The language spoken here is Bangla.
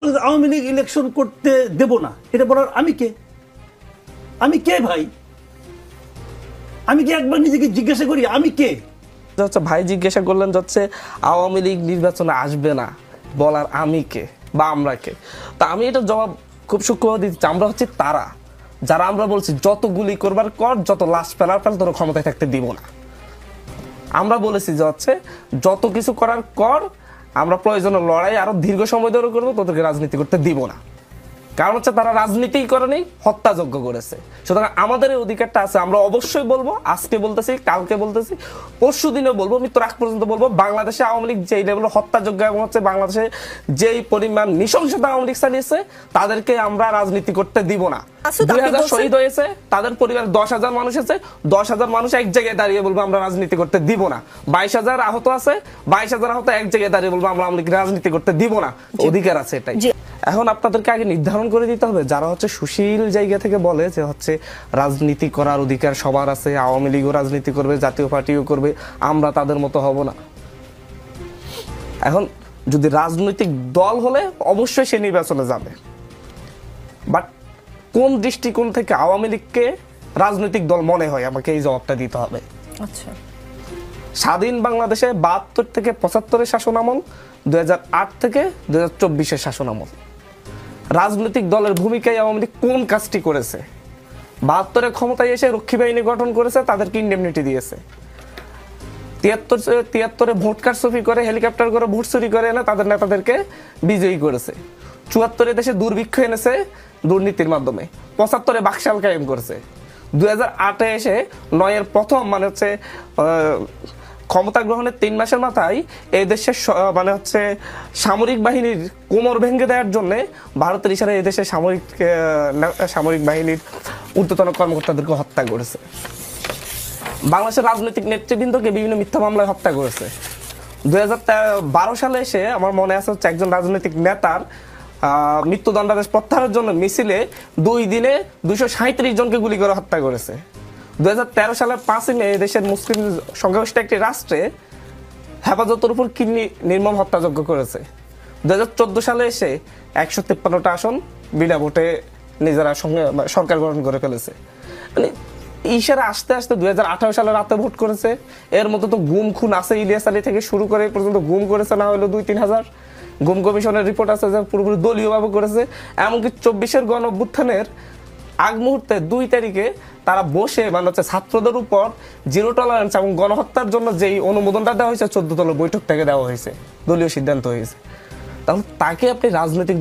আওয়ামী লীগ ইলেকশন করতে দেব না, এটা বলার আমি কে? আমি কে ভাই? আমি কি একবার নিজেকে জিজ্ঞাসা করি আমি কে? ভাই জিজ্ঞাসা করলেন হচ্ছে আওয়ামী লীগ নির্বাচনে আসবে না, বলার আমি কে বা আমরা কে? তা আমি এটা জবাব খুব সূক্ষ্মভাবে দিচ্ছি। আমরা হচ্ছে তারা যারা আমরা বলছি যত গুলি করবার কর, যত লাশ ফেলার ফেল, তোর ক্ষমতায় থাকতে দিব না। আমরা বলেছি যে হচ্ছে যত কিছু করার কর, আমরা প্রয়োজনে লড়াই আরো দীর্ঘ সময় ধরে করবো, তোদেরকে রাজনীতি করতে দিব না। কারণ হচ্ছে তারা রাজনীতিই করেনি, হত্যাযজ্ঞ করেছে। সুতরাং আমাদের এই অধিকারটা আছে, আমরা অবশ্যই বলবো। আজকে বলতেছি, কালকে বলতেছি, পরশু দিনেও বলবো, মৃত্যুর আগ পর্যন্ত বলবো, বাংলাদেশে আওয়ামী লীগ যেই লেভেল হত্যাযজ্ঞ এবং হচ্ছে বাংলাদেশে যেই পরিমাণ নৃশংসতা আওয়ামী লীগ চালিয়েছে, তাদেরকে আমরা রাজনীতি করতে দিব না। 2000 শহীদ হয়েছে, তাদের পরিবার 10,000 মানুষ আছে, 10,000 মানুষ এক জায়গায় দাঁড়িয়ে বলবো আমরা রাজনীতি করতে দিব না। 22,000 আহত আছে, 22,000 আহত এক জায়গায় দাঁড়িয়ে বলবো আমরা আওয়ামী লীগ রাজনীতি করতে দিব না। অধিকার আছে এটাই। এখন আপনাদেরকে আগে নির্ধারণ করে দিতে হবে, যারা হচ্ছে সুশীল জায়গা থেকে বলে যে হচ্ছে রাজনীতি করার অধিকার সবার আছে, আওয়ামী লীগও রাজনীতি করবে, জাতীয় পার্টিও করবে, আমরা তাদের মতো হব না। এখন যদি রাজনৈতিক দল হলে অবশ্যই সে নির্বাচনে যাবে, বাট কোন দৃষ্টিকোণ থেকে আওয়ামী লীগকে রাজনৈতিক দল মনে হয়, আমাকে এই জবাবটা দিতে হবে। আচ্ছা, স্বাধীন বাংলাদেশে 72 থেকে 75-এর শাসন আমল, 2008 থেকে 2024-এর শাসন আমল, রাজনৈতিক দলের ভূমিকায় আওয়ামী লীগ কোন কাজটি করেছে? 72-এ ক্ষমতায় এসে রক্ষী বাহিনী গঠন করেছে, তাদেরকে ইন্ডেমনিটি দিয়েছে। 73-এ ভোট কারচুপি করে, হেলিকপ্টার করে ভোট চুরি করে এনে তাদের নেতাদেরকে বিজয়ী করেছে। 74-এ দেশে দুর্ভিক্ষ এনেছে দুর্নীতির মাধ্যমে। 75-এ বাকশাল কায়েম করেছে। 2008-এ এসে 9-এর প্রথম মানে হচ্ছে ক্ষমতা গ্রহণের 3 মাসের মাথায় এই দেশের মানে হচ্ছে সামরিক বাহিনীর কোমর ভেঙে দেওয়ার জন্য ভারতের ইশারায় এই দেশের সামরিক বাহিনীর ঊর্ধ্বতন কর্মকর্তাদেরকে হত্যা করেছে। বাংলাদেশের রাজনৈতিক নেতৃবৃন্দকে বিভিন্ন মিথ্যা মামলায় হত্যা করেছে। 2012 সালে এসে আমার মনে আছে হচ্ছে একজন রাজনৈতিক নেতার মৃত্যুদণ্ডাদেশ প্রত্যাহারের জন্য মিছিলে 2 দিনে 237 জনকে গুলি করে হত্যা করেছে। 2013 সালের 5 মে দেশের মুসলিম সংখ্যাগরিষ্ঠ একটি রাষ্ট্রে হেফাজতের উপর কি নির্মম হত্যাযজ্ঞ করেছে। 2014 সালে এসে 153টা আসন বিনা ভোটে নিজেরা সরকার গঠন করে ফেলেছে। মানে ইশারা আসতে আসতে 2018 সালে রাতে ভোট করেছে। এর মধ্যে তো গুম খুন আছে, ইলিয়াস আলী থেকে শুরু করে পর্যন্ত গুম করেছে না হলো 2-3 হাজার। গুম কমিশনের রিপোর্ট আছে যে পুরোপুরি দলীয়ভাবে করেছে। এমনকি 24-এর গণ অভ্যুত্থানের আগ মুহূর্তে 2 তারিখে তারা বসে মানে হচ্ছে ছাত্রদের উপর জিরো টলারেন্স এবং গণহত্যার জন্য যেই অনুমোদনটা দেওয়া হয়েছে 14 দলের বৈঠক থেকে দেওয়া হয়েছে, দলীয় সিদ্ধান্ত হয়েছে। তাহলে তাকে আপনি রাজনৈতিক